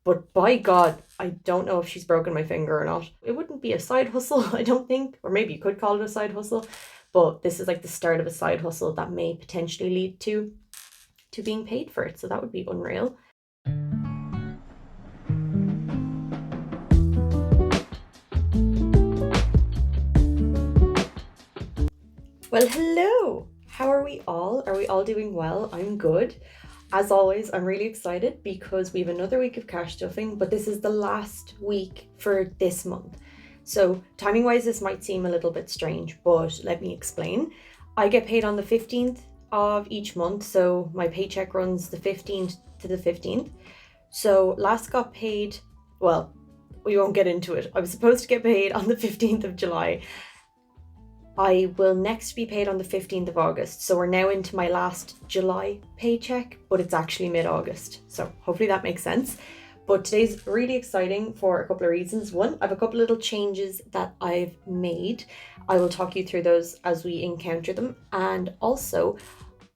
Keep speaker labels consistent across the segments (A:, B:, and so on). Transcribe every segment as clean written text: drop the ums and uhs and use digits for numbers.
A: But by God, I don't know if she's broken my finger or not. It wouldn't be a side hustle, I don't think. Or maybe you could call it a side hustle. But this is like the start of a side hustle that may potentially lead to being paid for it. So that would be unreal. Well, hello. How are we all? Are we all doing well? I'm good. As always, I'm really excited because we have another week of cash stuffing, but this is the last week for this month. So timing wise, this might seem a little bit strange, but let me explain. I get paid on the 15th of each month. So my paycheck runs the 15th to the 15th. So last got paid, well, we won't get into it. I was supposed to get paid on the 15th of July. I will next be paid on the 15th of August. So we're now into my last July paycheck, but it's actually mid-August. So hopefully that makes sense. But today's really exciting for a couple of reasons. One, I have a couple little changes that I've made. I will talk you through those as we encounter them. And also,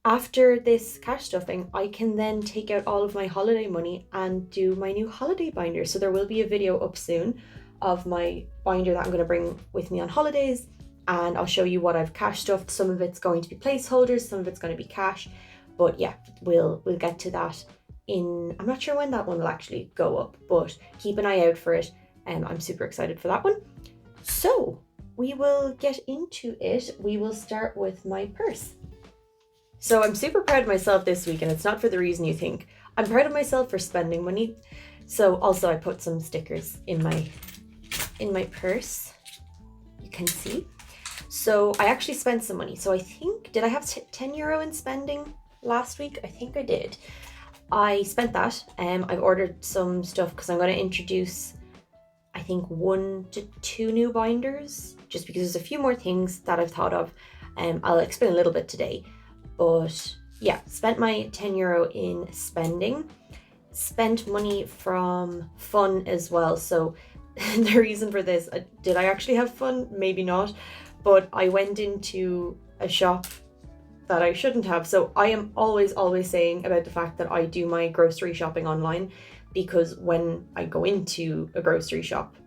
A: after this cash stuffing, I can then take out all of my holiday money and do my new holiday binder. So there will be a video up soon of my binder that I'm going to bring with me on holidays. And I'll show you what I've cash stuffed. Some of it's going to be placeholders, some of it's going to be cash. But yeah, we'll get to that I'm not sure when that one will actually go up, but keep an eye out for it. I'm super excited for that one. So we will get into it. We will start with my purse. So I'm super proud of myself this week, and it's not for the reason you think. I'm proud of myself for spending money. So also I put some stickers in my purse. You can see. So I actually spent some money. So I think, did I have 10 euro in spending last week? I think I did. I spent that. I've ordered some stuff because I'm going to introduce, I think, 1 to 2 new binders, just because there's a few more things that I've thought of. I'll explain a little bit today. But yeah, spent my 10 euro in spending. Spent money from fun as well. So the reason for this, did I actually have fun? Maybe not. But I went into a shop that I shouldn't have. So I am always saying about the fact that I do my grocery shopping online, because when I go into a grocery shop,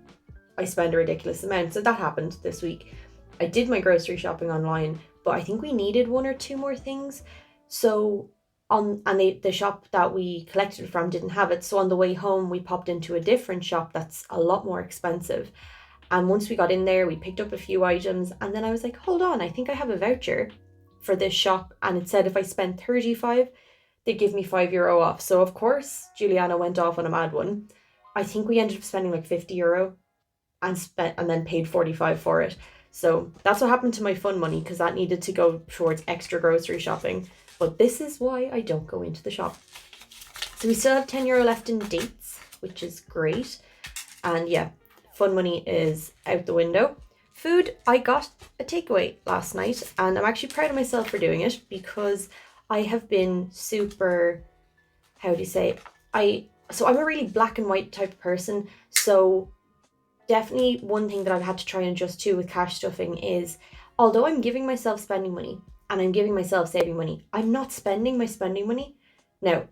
A: I spend a ridiculous amount. So that happened this week. I did my grocery shopping online, but I think we needed 1 or 2 more things. So the shop that we collected from didn't have it. So on the way home, we popped into a different shop that's a lot more expensive. And once we got in there, we picked up a few items, and then I was like, hold on, I think I have a voucher for this shop. And it said if I spent 35, they'd give me 5 euro off. So of course, Juliana went off on a mad one. I think we ended up spending like 50 euro and then paid 45 for it. So that's what happened to my fun money, because that needed to go towards extra grocery shopping. But this is why I don't go into the shop. So we still have 10 euro left in dates, which is great. And yeah, fun money is out the window. Food, I got a takeaway last night, and I'm actually proud of myself for doing it, because I have been super, how do you say, so I'm a really black and white type of person. So definitely one thing that I've had to try and adjust to with cash stuffing is, although I'm giving myself spending money and I'm giving myself saving money, I'm not spending my spending money. Now,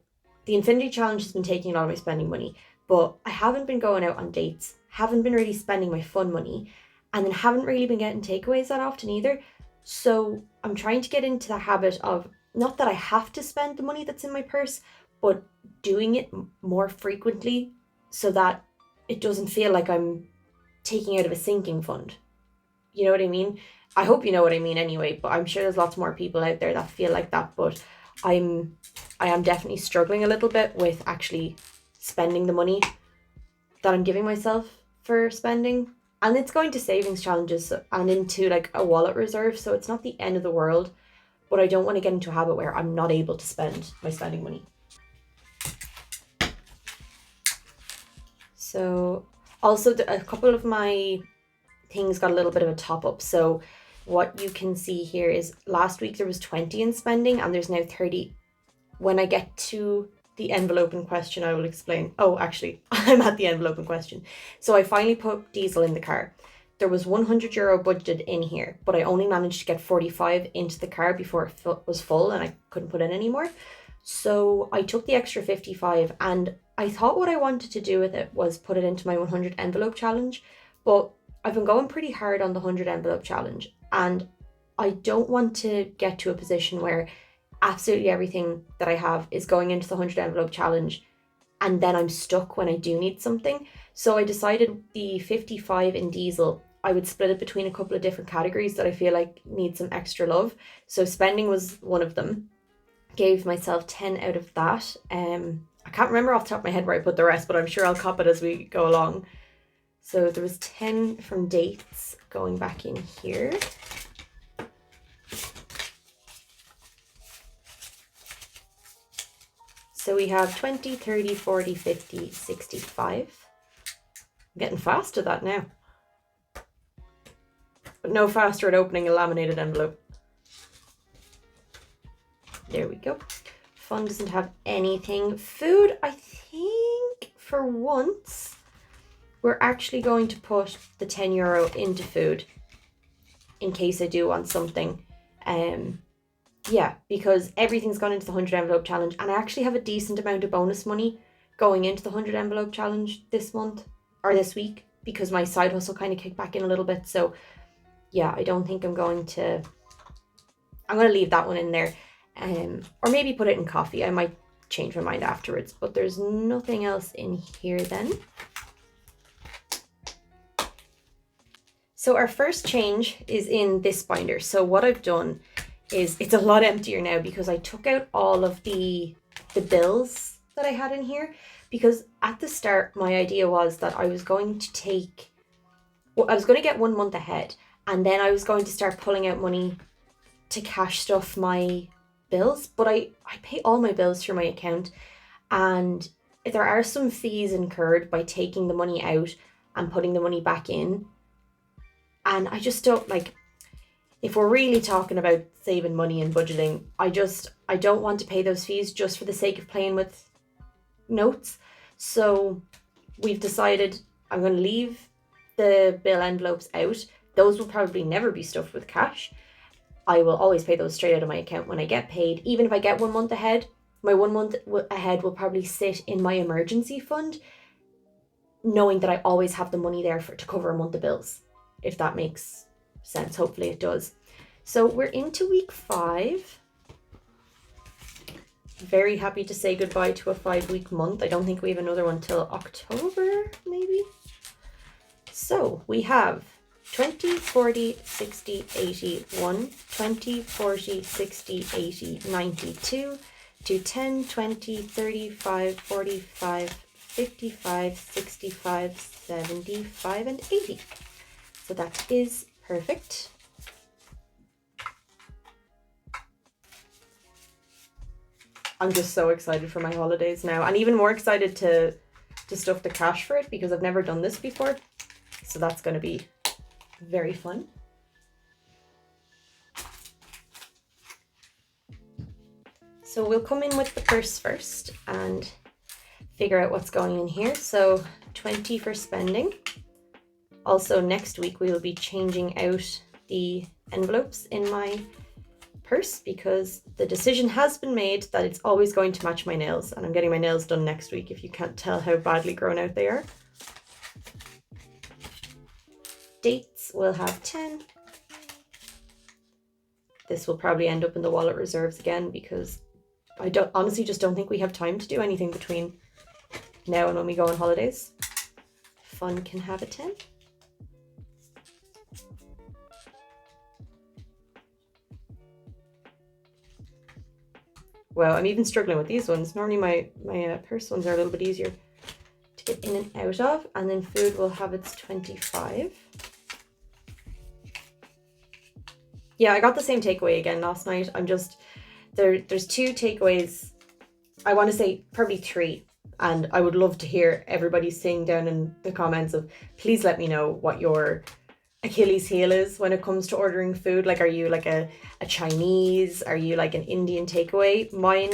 A: the Infinity Challenge has been taking a lot of my spending money, but I haven't been going out on dates, haven't been really spending my fun money, and then haven't really been getting takeaways that often either. So I'm trying to get into the habit of, not that I have to spend the money that's in my purse, but doing it more frequently so that it doesn't feel like I'm taking out of a sinking fund. You know what I mean? I hope you know what I mean anyway, but I'm sure there's lots more people out there that feel like that. But I am definitely struggling a little bit with actually spending the money that I'm giving myself for spending. And it's going to savings challenges and into like a wallet reserve. So it's not the end of the world, but I don't want to get into a habit where I'm not able to spend my spending money. So also a couple of my things got a little bit of a top up. So what you can see here is last week there was 20 in spending and there's now 30. When I get to the envelope in question, I will explain. Oh, actually, I'm at the envelope in question. So I finally put diesel in the car. There was 100 euro budgeted in here, but I only managed to get 45 into the car before it was full and I couldn't put in any more. So I took the extra 55 and I thought what I wanted to do with it was put it into my 100 envelope challenge, but I've been going pretty hard on the 100 envelope challenge, and I don't want to get to a position where absolutely everything that I have is going into the 100 envelope challenge and then I'm stuck when I do need something. So I decided the 55 in diesel, I would split it between a couple of different categories that I feel like need some extra love. So spending was one of them. Gave myself 10 out of that. I can't remember off the top of my head where I put the rest, but I'm sure I'll cop it as we go along. So there was 10 from dates going back in here. So we have 20, 30, 40, 50, 65. I'm getting fast at that now. But no faster at opening a laminated envelope. There we go. Fun doesn't have anything. Food, I think for once, we're actually going to put the €10 into food in case I do want something. Yeah, because everything's gone into the 100 envelope challenge, and I actually have a decent amount of bonus money going into the 100 envelope challenge this month or this week because my side hustle kind of kicked back in a little bit. So yeah, I don't think I'm going to leave that one in there. Or maybe put it in coffee. I might change my mind afterwards, but there's nothing else in here then. So our first change is in this binder. So what I've done is it's a lot emptier now because I took out all of the bills that I had in here, because at the start my idea was that I was going to get 1 month ahead, and then I was going to start pulling out money to cash stuff my bills, but I pay all my bills through my account, and there are some fees incurred by taking the money out and putting the money back in, and I just don't like, if we're really talking about saving money and budgeting, I don't want to pay those fees just for the sake of playing with notes. So we've decided I'm going to leave the bill envelopes out. Those will probably never be stuffed with cash. I will always pay those straight out of my account when I get paid. Even if I get 1 month ahead, my 1 month ahead will probably sit in my emergency fund, knowing that I always have the money there to cover a month of bills, if that makes sense. Hopefully it does. So we're into week 5. Very happy to say goodbye to a 5-week month. I don't think we have another one till October, maybe. So we have 20, 40, 60, 80, 1, 20, 40, 60, 80, 92, to 10, 20, 35, 45, 55, 65, 75, and 80. So that is perfect. I'm just so excited for my holidays now, and even more excited to stuff the cash for it because I've never done this before. So that's going to be very fun. So we'll come in with the purse first and figure out what's going in here. So 20 for spending. Also next week we will be changing out the envelopes in my purse because the decision has been made that it's always going to match my nails, and I'm getting my nails done next week if you can't tell how badly grown out they are. Dates will have 10. This will probably end up in the wallet reserves again because I honestly just don't think we have time to do anything between now and when we go on holidays. Fun can have a 10. Wow, I'm even struggling with these ones. Normally my purse ones are a little bit easier to get in and out of. And then food will have its 25. Yeah, I got the same takeaway again last night. I'm just, there's 2 takeaways. I want to say probably 3. And I would love to hear everybody saying down in the comments of, please let me know what your Achilles heel is when it comes to ordering food. Like, are you like a Chinese? Are you like an Indian takeaway? My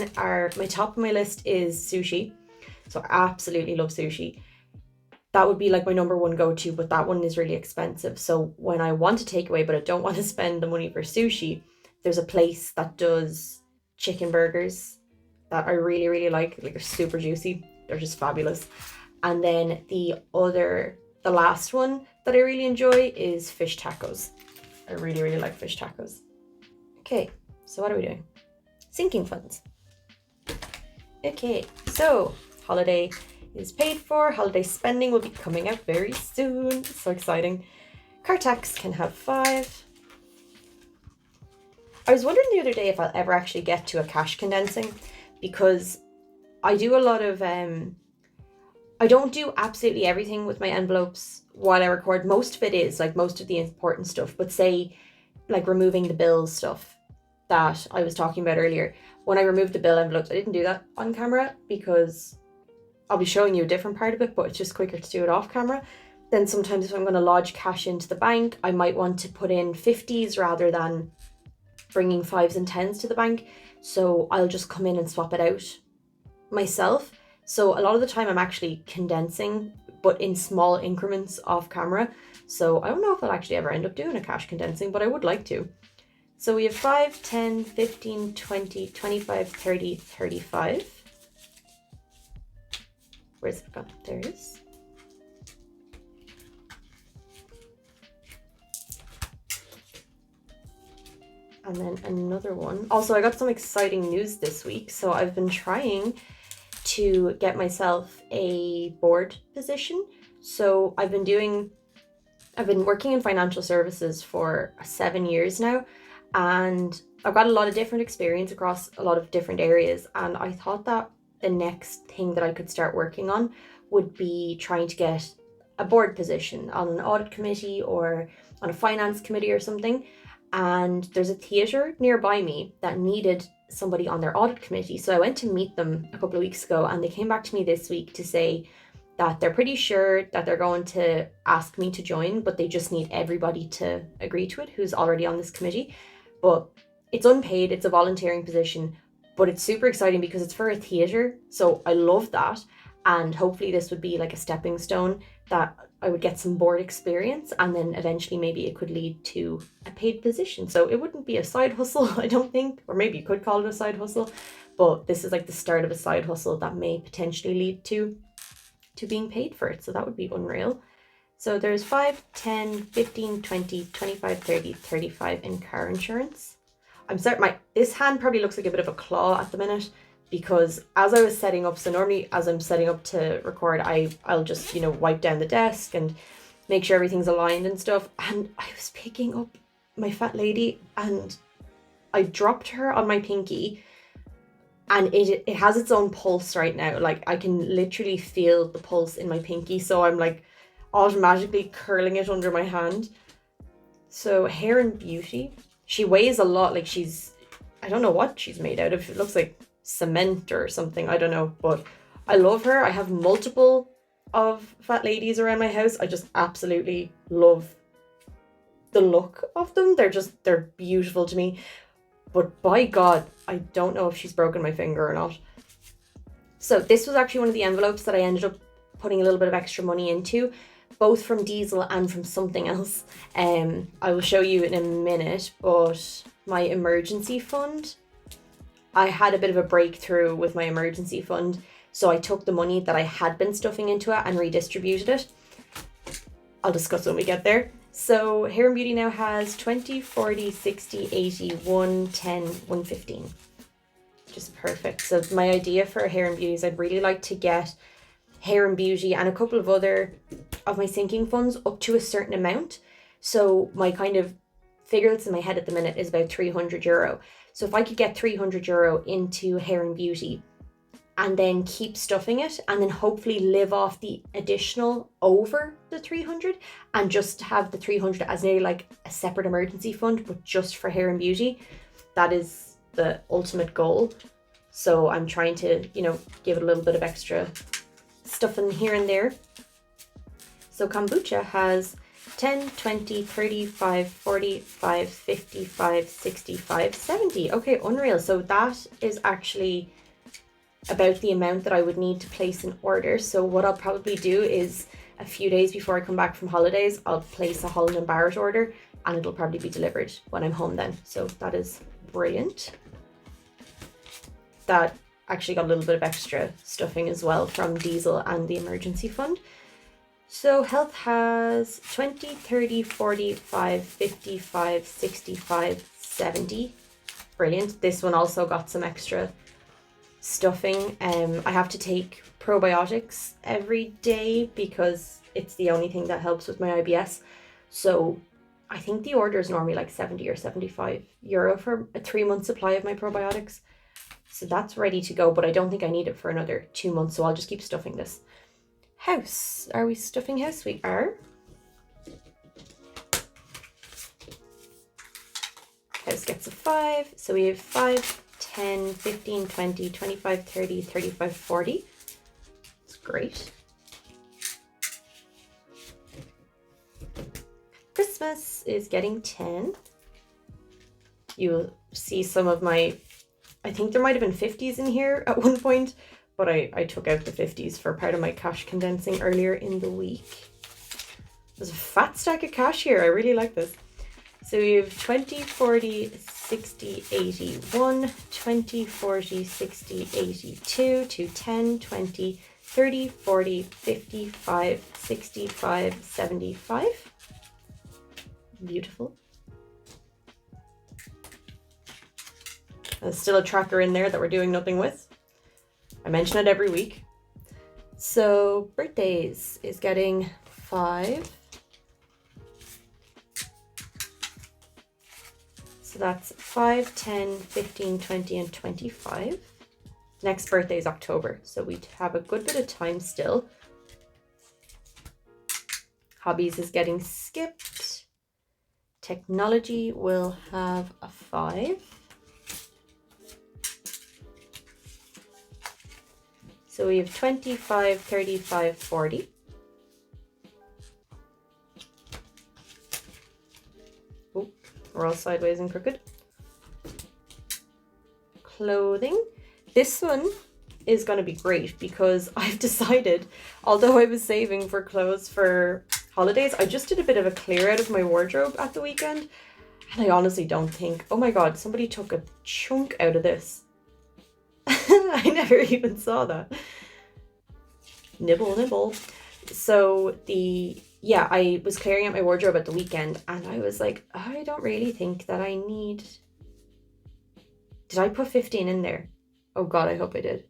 A: top of my list is sushi. So I absolutely love sushi. That would be like my number 1 go-to, but that one is really expensive. So when I want to take away, but I don't want to spend the money for sushi, there's a place that does chicken burgers that I really, really like. Like, they're super juicy. they're just fabulous. And then the last one that I really enjoy is fish tacos. I really, really like fish tacos. Okay, so what are we doing? Sinking funds. Okay, so holiday is paid for. Holiday spending will be coming out very soon. So exciting. Car tax can have 5. I was wondering the other day if I'll ever actually get to a cash condensing, because I do a lot of I don't do absolutely everything with my envelopes while I record. Most of it is like most of the important stuff, but say like removing the bill stuff that I was talking about earlier. When I removed the bill envelopes, I didn't do that on camera because I'll be showing you a different part of it, but it's just quicker to do it off camera. Then sometimes if I'm going to lodge cash into the bank, I might want to put in 50s rather than bringing 5s and 10s to the bank. So I'll just come in and swap it out myself. So a lot of the time I'm actually condensing, but in small increments off camera. So I don't know if I'll actually ever end up doing a cash condensing, but I would like to. So we have 5, 10, 15, 20, 25, 30, 35. Where's it gone? There it is. And then another one. Also, I got some exciting news this week. So I've been trying to get myself a board position. So I've been working in financial services for 7 years now, and I've got a lot of different experience across a lot of different areas. And I thought that the next thing that I could start working on would be trying to get a board position on an audit committee or on a finance committee or something. And there's a theatre nearby me that needed somebody on their audit committee. So I went to meet them a couple of weeks ago, and they came back to me this week to say that they're pretty sure that they're going to ask me to join, but they just need everybody to agree to it who's already on this committee. But it's unpaid, it's a volunteering position, but it's super exciting because it's for a theatre. So I love that. And hopefully this would be like a stepping stone that I would get some board experience, and then eventually maybe it could lead to a paid position. So it wouldn't be a side hustle, I don't think, or maybe you could call it a side hustle, but this is like the start of a side hustle that may potentially lead to being paid for it. So that would be unreal. So there's 5, 10, 15, 20, 25, 30, 35 in car insurance. I'm sorry, this hand probably looks like a bit of a claw at the minute, because as I was setting up, so normally as I'm setting up to record, I'll just, wipe down the desk and make sure everything's aligned and stuff. And I was picking up my fat lady and I dropped her on my pinky, and it has its own pulse right now. Like I can literally feel the pulse in my pinky. So I'm like automatically curling it under my hand. So Hair and Beauty, she weighs a lot. Like I don't know what she's made out of. It looks like cement or something, I don't know, but I love her. I have multiple of fat ladies around my house. I just absolutely love the look of them. They're beautiful to me, but by God, I don't know if she's broken my finger or not. So this was actually one of the envelopes that I ended up putting a little bit of extra money into, both from Diesel and from something else. I will show you in a minute, but my emergency fund, I had a bit of a breakthrough with my emergency fund. So I took the money that I had been stuffing into it and redistributed it. I'll discuss when we get there. So Hair and Beauty now has 20, 40, 60, 80, 110, 115. Which is perfect. So my idea for Hair and Beauty is I'd really like to get Hair and Beauty and a couple of other of my sinking funds up to a certain amount. So my kind of figure that's in my head at the minute is about €300. So if I could get €300 into Hair and Beauty and then keep stuffing it and then hopefully live off the additional over the 300 and just have the 300 as nearly like a separate emergency fund, but just for Hair and Beauty, that is the ultimate goal. So I'm trying to, give it a little bit of extra stuff in here and there. So Kombucha has 10, 20, 35, 45, 55, 65, 70. Okay, unreal. So that is actually about the amount that I would need to place an order. So what I'll probably do is a few days before I come back from holidays, I'll place a Holland & Barrett order and it'll probably be delivered when I'm home then. So that is brilliant. That actually got a little bit of extra stuffing as well from diesel and the emergency fund. So health has 20, 30, 45, 55, 65, 70. Brilliant. This one also got some extra stuffing. I have to take probiotics every day because it's the only thing that helps with my IBS. So I think the order is normally like 70 or 75 euro for a 3-month supply of my probiotics. So that's ready to go, but I don't think I need it for another 2 months. So I'll just keep stuffing this. House. Are we stuffing house? We are. House gets a 5. So we have 5, 10, 15, 20, 25, 30, 35, 40. That's great. Christmas is getting 10. You'll see some of my, I think there might have been 50s in here at one point, but I took out the 50s for part of my cash condensing earlier in the week. There's a fat stack of cash here. I really like this. So we have 20, 40, 60, 81, 20, 40, 60, 82, to 10, 20, 30, 40, 55, 65, 75. Beautiful. There's still a tracker in there that we're doing nothing with. I mention it every week. So birthdays is getting 5. So that's 5, 10, 15, 20, and 25. Next birthday is October, so we have a good bit of time still. Hobbies is getting skipped. Technology will have a 5. So we have 25, 35, 40. Oh, we're all sideways and crooked. Clothing. This one is going to be great because I've decided, although I was saving for clothes for holidays, I just did a bit of a clear out of my wardrobe at the weekend. And I honestly don't think, oh my God, somebody took a chunk out of this. I never even saw that. Nibble, nibble. So I was clearing out my wardrobe at the weekend and I was like, I don't really think that I need... Did I put 15 in there? Oh God, I hope I did.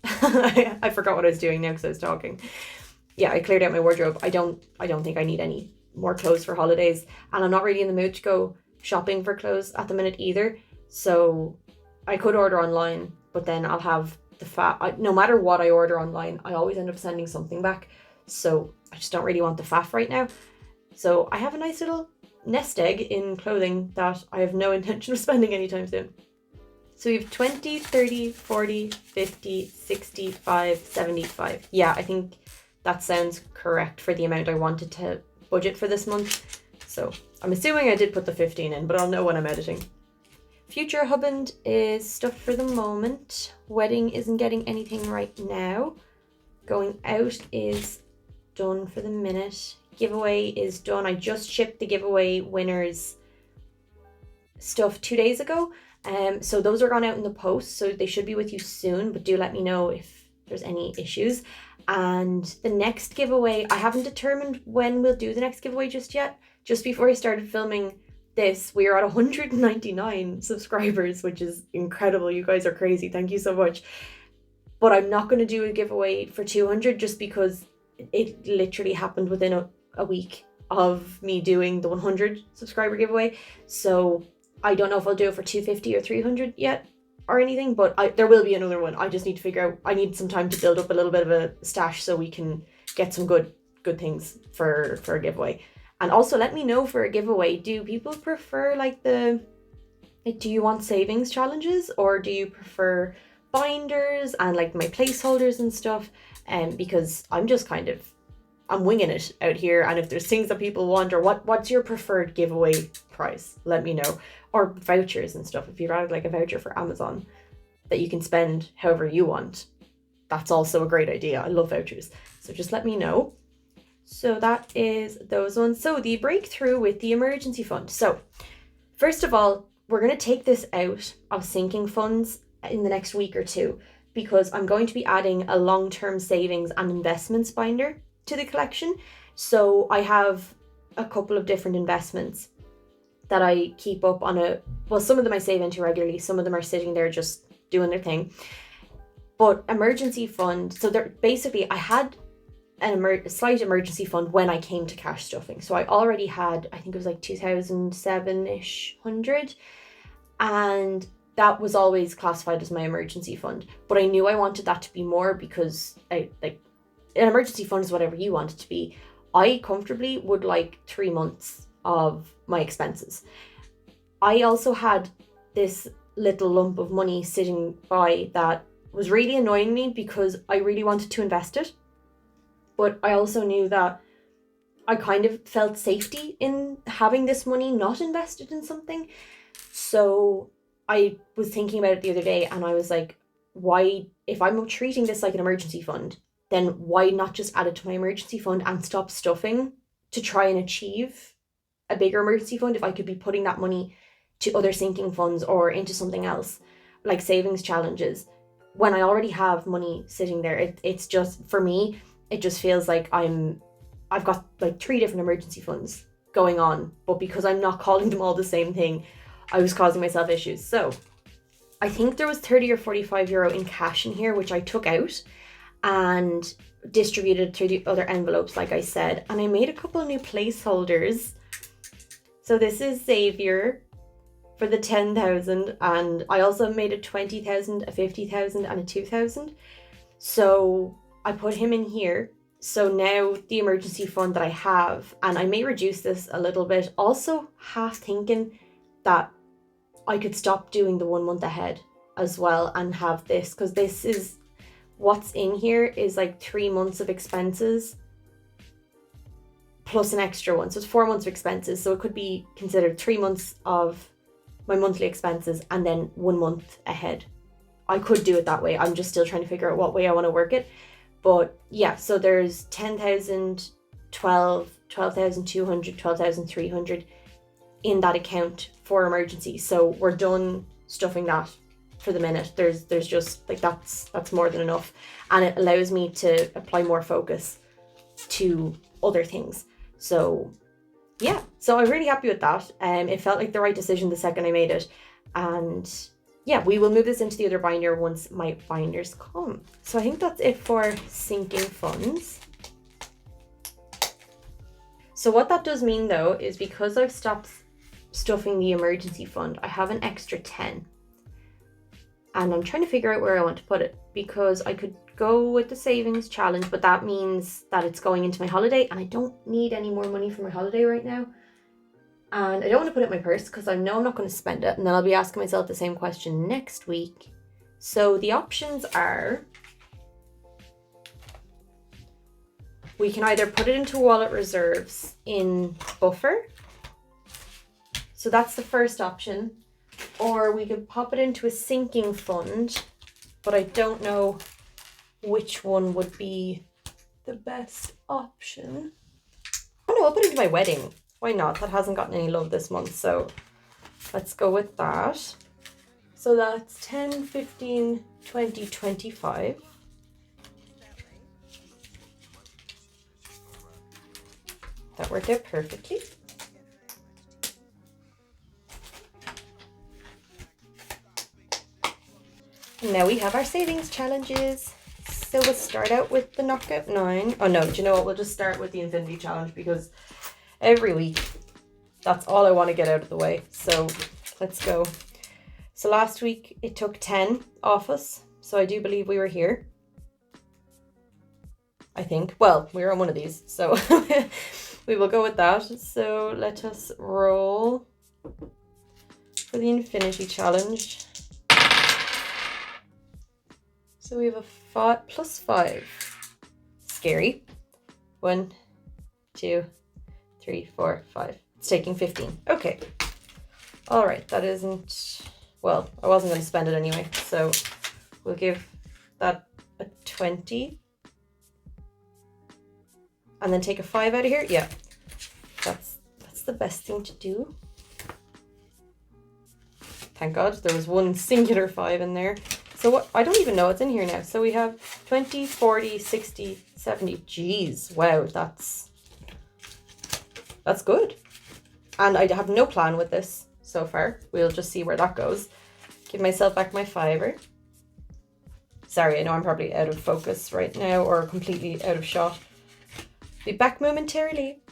A: I forgot what I was doing now because I was talking. Yeah, I cleared out my wardrobe. I don't think I need any more clothes for holidays. And I'm not really in the mood to go shopping for clothes at the minute either. So I could order online, but then I'll have the faff. No matter what I order online, I always end up sending something back. So I just don't really want the faff right now. So I have a nice little nest egg in clothing that I have no intention of spending anytime soon. So we have 20, 30, 40, 50, 65, 75. Yeah, I think that sounds correct for the amount I wanted to budget for this month. So I'm assuming I did put the 15 in, but I'll know when I'm editing. Future husband is stuffed for the moment. Wedding isn't getting anything right now. Going out is done for the minute. Giveaway is done. I just shipped the giveaway winners stuff 2 days ago. So those are gone out in the post, so they should be with you soon, but do let me know if there's any issues. And the next giveaway, I haven't determined when we'll do the next giveaway just yet. Just before I started filming this, we are at 199 subscribers, which is incredible. You guys are crazy. Thank you so much. But I'm not going to do a giveaway for 200 just because it literally happened within a week of me doing the 100 subscriber giveaway. So I don't know if I'll do it for 250 or 300 yet or anything, but there will be another one. I just need to figure out, I need some time to build up a little bit of a stash so we can get some good things for a giveaway. And also let me know for a giveaway, do people prefer do you want savings challenges or do you prefer binders and like my placeholders and stuff? Because I'm just I'm winging it out here, and if there's things that people want, or what's your preferred giveaway price, let me know. Or vouchers and stuff, if you'd rather like a voucher for Amazon that you can spend however you want, that's also a great idea. I love vouchers, so just let me know. So that is those ones. So the breakthrough with the emergency fund. So first of all, we're going to take this out of sinking funds in the next week or two, because I'm going to be adding a long-term savings and investments binder to the collection. So I have a couple of different investments that I keep up on some of them I save into regularly, some of them are sitting there just doing their thing. But emergency fund, so there basically I had a slight emergency fund when I came to cash stuffing. So I already had, I think it was like 2007-ish hundred, and that was always classified as my emergency fund. But I knew I wanted that to be more, because an emergency fund is whatever you want it to be. I comfortably would like 3 months of my expenses. I also had this little lump of money sitting by that was really annoying me, because I really wanted to invest it. But I also knew that I kind of felt safety in having this money not invested in something. So I was thinking about it the other day, and I was like, why, if I'm treating this like an emergency fund, then why not just add it to my emergency fund and stop stuffing to try and achieve a bigger emergency fund, if I could be putting that money to other sinking funds or into something else, like savings challenges, when I already have money sitting there. It's just, for me, it just feels like I've got like 3 different emergency funds going on, but because I'm not calling them all the same thing, I was causing myself issues. So I think there was 30 or 45 euro in cash in here, which I took out and distributed through the other envelopes, like I said. And I made a couple of new placeholders. So this is Xavier for the 10,000, and I also made a 20,000, a 50,000, and a 2,000. So I put him in here. So now the emergency fund that I have, and I may reduce this a little bit, also half thinking that I could stop doing the 1 month ahead as well and have this, because this is what's in here is like 3 months of expenses plus an extra one. So it's 4 months of expenses. So it could be considered 3 months of my monthly expenses and then 1 month ahead. I could do it that way. I'm just still trying to figure out what way I want to work it. But yeah, so there's 10,000, 12,200, 12,300 in that account for emergency. So we're done stuffing that for the minute. There's just like, that's more than enough, and it allows me to apply more focus to other things. So yeah, so I'm really happy with that. It felt like the right decision the second I made it, and yeah, we will move this into the other binder once my binders come. So I think that's it for sinking funds. So what that does mean though is, because I've stopped stuffing the emergency fund, I have an extra 10. And I'm trying to figure out where I want to put it, because I could go with the savings challenge, but that means that it's going into my holiday, and I don't need any more money for my holiday right now. And I don't want to put it in my purse, because I know I'm not going to spend it, and then I'll be asking myself the same question next week. So the options are, we can either put it into wallet reserves in buffer. So that's the first option. Or we could pop it into a sinking fund, but I don't know which one would be the best option. Oh no, I'll put it into my wedding. Why not? That hasn't gotten any love this month, so let's go with that. So that's 10, 15, 20, 25. That worked out perfectly. And now we have our savings challenges. So we'll start out with the knockout 9. Oh no, do you know what? We'll just start with the infinity challenge, because every week that's all I want to get out of the way. So let's go. So last week it took 10 off us. So I do believe we were here. I think. Well, we were on one of these. So we will go with that. So let us roll for the infinity challenge. So we have a 5 plus 5. Scary. 1, 2, 3, 4, 5. It's taking 15. Okay. All right. That isn't, well, I wasn't going to spend it anyway. So we'll give that a 20. And then take a 5 out of here. Yeah. That's the best thing to do. Thank God. There was one singular 5 in there. So what? I don't even know what's in here now. So we have 20, 40, 60, 70. Jeez. Wow. That's good. And I have no plan with this so far. We'll just see where that goes. Give myself back my 5-er. Sorry, I know I'm probably out of focus right now or completely out of shot. Be back momentarily.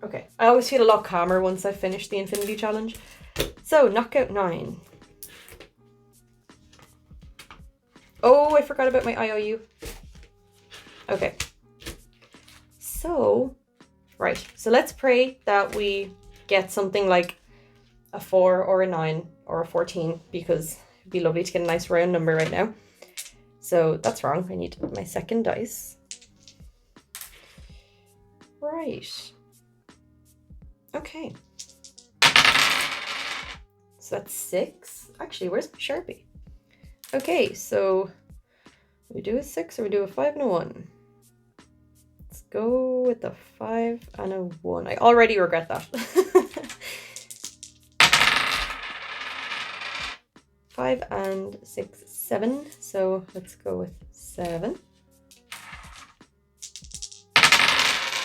A: Okay, I always feel a lot calmer once I've finished the Infinity Challenge. So, knockout 9. Oh, I forgot about my IOU. Okay. So, right. So let's pray that we get something like a 4 or a 9 or a 14, because it'd be lovely to get a nice round number right now. So that's wrong. I need to put my second dice. Right. Okay. So that's 6. Actually, where's my Sharpie? Okay, so we do a 6 or we do a 5 and a 1. Let's go with the 5 and a 1. I already regret that. 5 and 6, 7. So let's go with 7.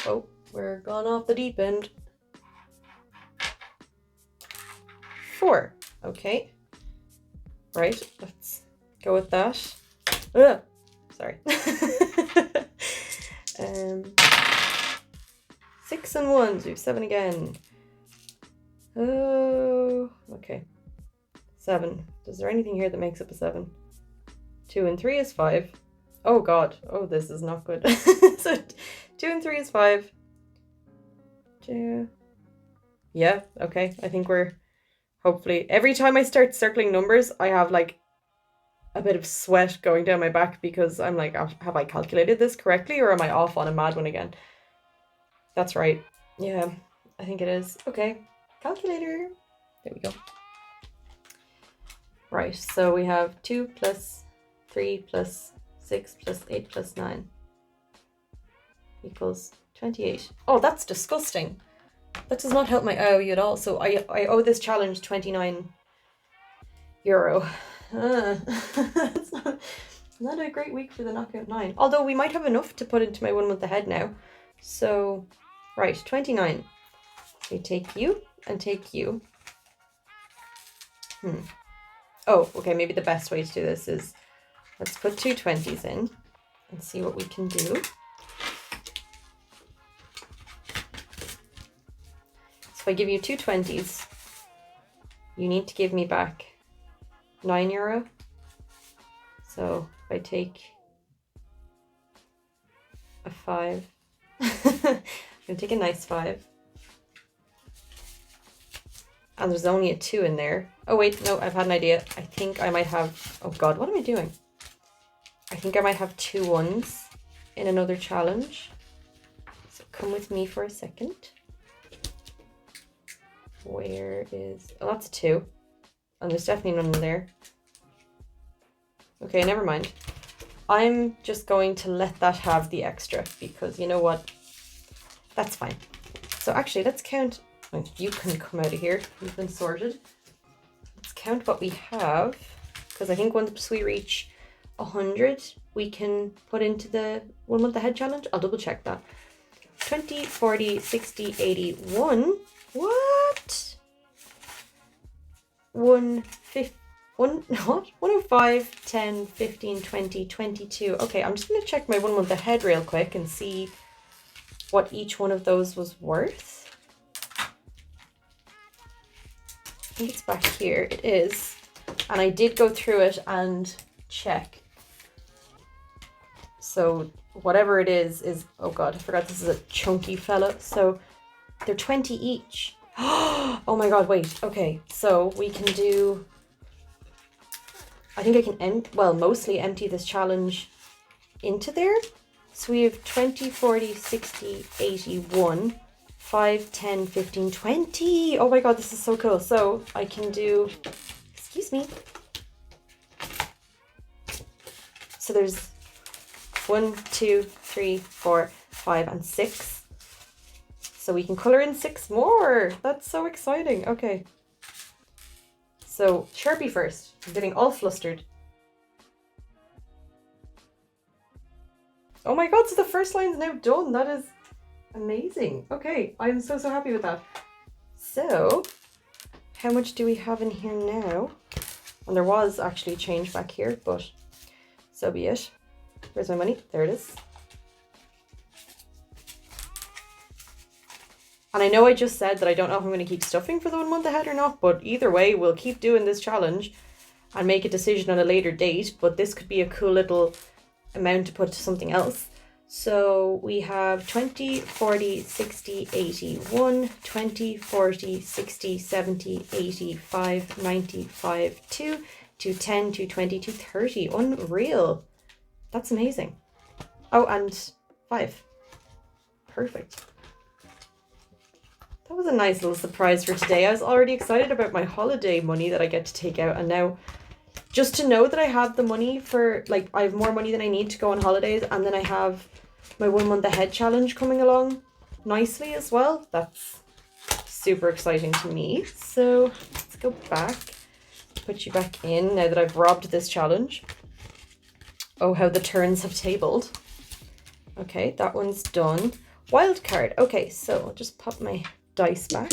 A: Oh, we're gone off the deep end. 4. Okay. Right, let's go with that. Ugh, sorry. 6 and 1, so we have 7 again. Oh, okay. 7. Is there anything here that makes up a 7? 2 and 3 is 5. Oh God. Oh, this is not good. So 2 and 3 is 5. 2. Yeah, okay. I think we're hopefully... Every time I start circling numbers, I have like a bit of sweat going down my back because I'm like, have I calculated this correctly or am I off on a mad one again? That's right. Yeah, I think it is. Okay. Calculator. There we go. Right, so we have 2 plus 3 plus 6 plus 8 plus 9 equals 28. Oh, that's disgusting. That does not help my IOU at all. So I owe this challenge 29 euro. It's not a great week for the knockout 9. Although we might have enough to put into my 1 month ahead now. So, right, 29. We take you and take you. Oh, okay, maybe the best way to do this is let's put 2 20s in and see what we can do. So if I give you 2 20s, you need to give me back 9 euro. So if I take a 5, I'm going to take a nice 5. And there's only a 2 in there. Oh wait, no, I've had an idea. I think I might have... Oh God, what am I doing? I think I might have 2 1s in another challenge. So come with me for a second. Where is... Oh, that's a 2. And there's definitely none in there. Okay, never mind. I'm just going to let that have the extra because you know what? That's fine. So actually, let's count... You can come out of here. You've been sorted. Let's count what we have. Because I think once we reach 100, we can put into the 1 month ahead challenge. I'll double check that. 20, 40, 60, 81. What? 105, 10, 15, 20, 22. Okay, I'm just going to check my 1 month ahead real quick and see what each one of those was worth. I think it's back here. It is. And I did go through it and check. So whatever it is, oh God, I forgot this is a chunky fella. So they're 20 each. Oh my God, wait. Okay, so we can do... I think I can, mostly empty this challenge into there. So we have 20, 40, 60, 81... 5, 10, 15, 20. Oh my God, this is so cool. So I can do, excuse me. So there's 1, 2, 3, 4, 5, and 6. So we can colour in 6 more. That's so exciting. Okay. So Sharpie first. I'm getting all flustered. Oh my god, so the first line's now done. That is amazing. Okay, I'm so happy with that. So, how much do we have in here now? And there was actually change back here, but so be it. Where's my money? There it is. And I know I just said that I don't know if I'm going to keep stuffing for the 1 month ahead or not, but either way, we'll keep doing this challenge and make a decision on a later date. But this could be a cool little amount to put to something else. So we have 20, 40, 60, 80, 1, 20, 40, 60, 70, 85, 95, 2, 210, 220, 230. Unreal. That's amazing. Oh, and 5. Perfect. That was a nice little surprise for today. I was already excited about my holiday money that I get to take out, and now just to know that I have the money for, like, I have more money than I need to go on holidays, and then I have my 1 month ahead challenge coming along nicely as well. That's super exciting to me. So let's go back, put you back in now that I've robbed this challenge. Oh, how the turns have tabled. Okay, that one's done. Wildcard. Okay, so I'll just pop my dice back.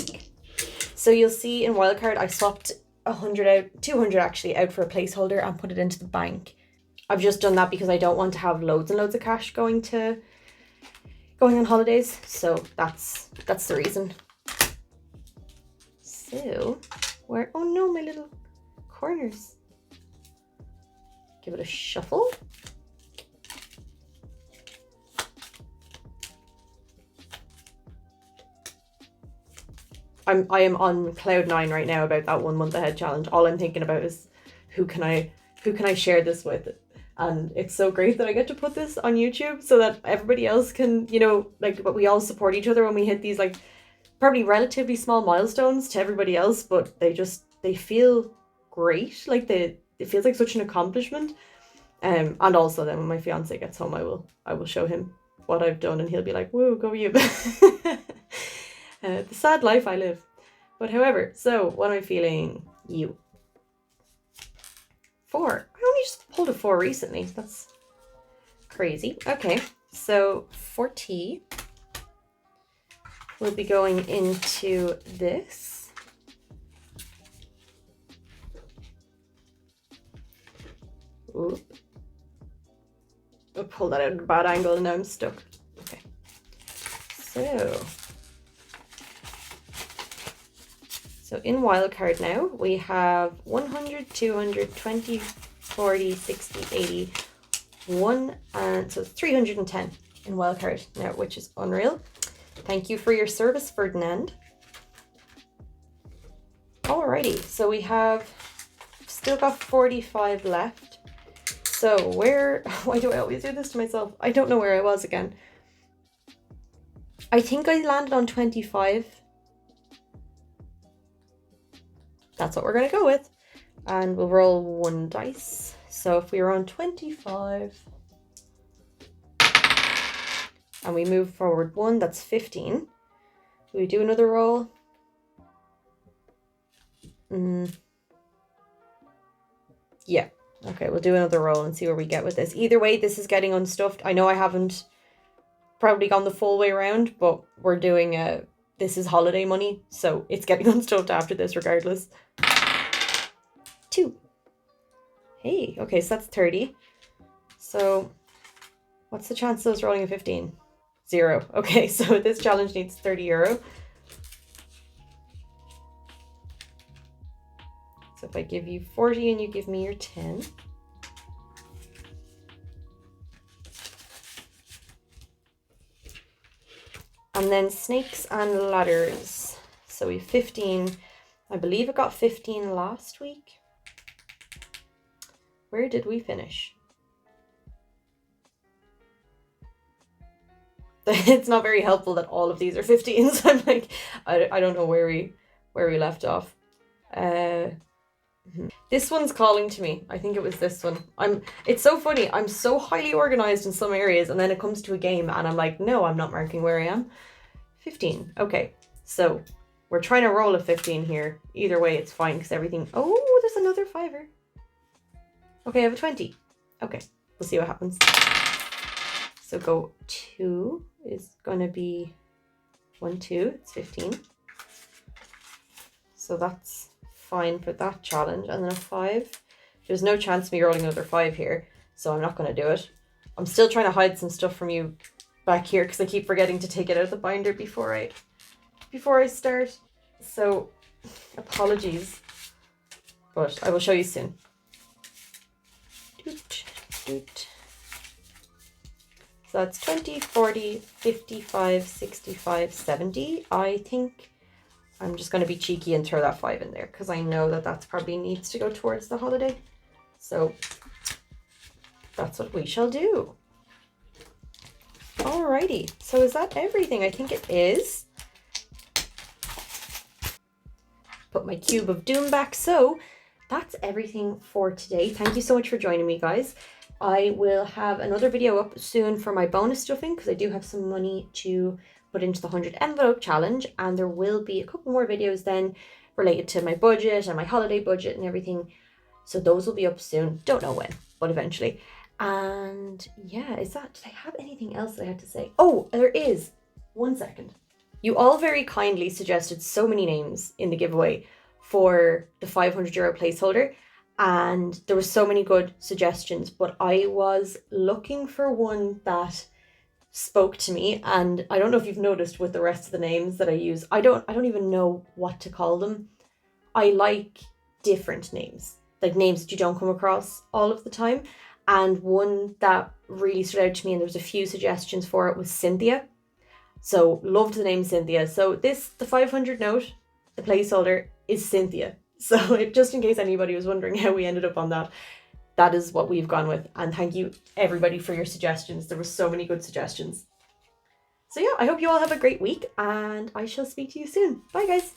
A: So you'll see in wildcard I swapped 100 out, 200 actually out for a placeholder and put it into the bank. I've just done that because I don't want to have loads and loads of cash going on holidays. So that's the reason. So where, oh no, my little corners. Give it a shuffle. I am on cloud 9 right now about that 1 month ahead challenge. All I'm thinking about is who can I share this with? And it's so great that I get to put this on YouTube so that everybody else can, you know, like, but we all support each other when we hit these, like, probably relatively small milestones to everybody else, but they feel great. Like, it feels like such an accomplishment. And also then when my fiance gets home, I will show him what I've done and he'll be like, whoa, go you. The sad life I live. But however, so what am I feeling? You. 4. I only just pulled a 4 recently. That's crazy. Okay, so 40 will be going into this. Oop. I pulled that out at a bad angle and now I'm stuck. Okay. So in wildcard now, we have 100, 200, 20, 40, 60, 80, 1, and so it's 310 in wildcard now, which is unreal. Thank you for your service, Ferdinand. Alrighty, so we have still got 45 left. So why do I always do this to myself? I don't know where I was again. I think I landed on 25. That's what we're going to go with. And we'll roll 1 dice. So if we were on 25 and we move forward 1, that's 15. We do another roll. Yeah. Okay, we'll do another roll and see where we get with this. Either way, this is getting unstuffed. I know I haven't probably gone the full way around, but we're doing this is holiday money, so it's getting unstuffed after this regardless. 2. Hey, okay, so that's 30. So what's the chance of us rolling a 15? 0. Okay, so this challenge needs 30 euro. So if I give you 40 and you give me your 10. And then snakes and ladders. So we have 15. I believe I got 15 last week. Where did we finish? It's not very helpful that all of these are 15s. I'm like, I don't know where we left off. This one's calling to me. I think it was this one. It's so funny. I'm so highly organized in some areas and then it comes to a game and I'm like, no, I'm not marking where I am. 15. Okay, so we're trying to roll a 15 here. Either way, it's fine because everything... Oh, there's another fiver. Okay, I have a 20. Okay, we'll see what happens. So go 2 is going to be 1, 2. It's 15. So that's fine for that challenge. And then a 5. There's no chance of me rolling another 5 here, so I'm not going to do it. I'm still trying to hide some stuff from you back here because I keep forgetting to take it out of the binder before I start. So apologies, but I will show you soon. Doot, doot. So that's 20, 40, 55, 65, 70. I think I'm just going to be cheeky and throw that 5 in there because I know that that's probably needs to go towards the holiday. So that's what we shall do. Alrighty, so is that everything? I think it is. Put my cube of doom back. So that's everything for today. Thank you so much for joining me, guys. I will have another video up soon for my bonus stuffing because I do have some money to put into the 100 envelope challenge, and there will be a couple more videos then related to my budget and my holiday budget and everything. So those will be up soon. Don't know when, but eventually. And yeah, did I have anything else that I had to say? Oh, there is. 1 second. You all very kindly suggested so many names in the giveaway for the €500 placeholder, and there were so many good suggestions, but I was looking for one that spoke to me, and I don't know if you've noticed with the rest of the names that I use, I don't even know what to call them. I like different names, like names that you don't come across all of the time. And one that really stood out to me, and there was a few suggestions for it, was Cynthia. So loved the name Cynthia. So the 500 note, the placeholder, is Cynthia. So just in case anybody was wondering how we ended up on that, that is what we've gone with. And thank you everybody for your suggestions. There were so many good suggestions. So yeah, I hope you all have a great week, and I shall speak to you soon. Bye guys.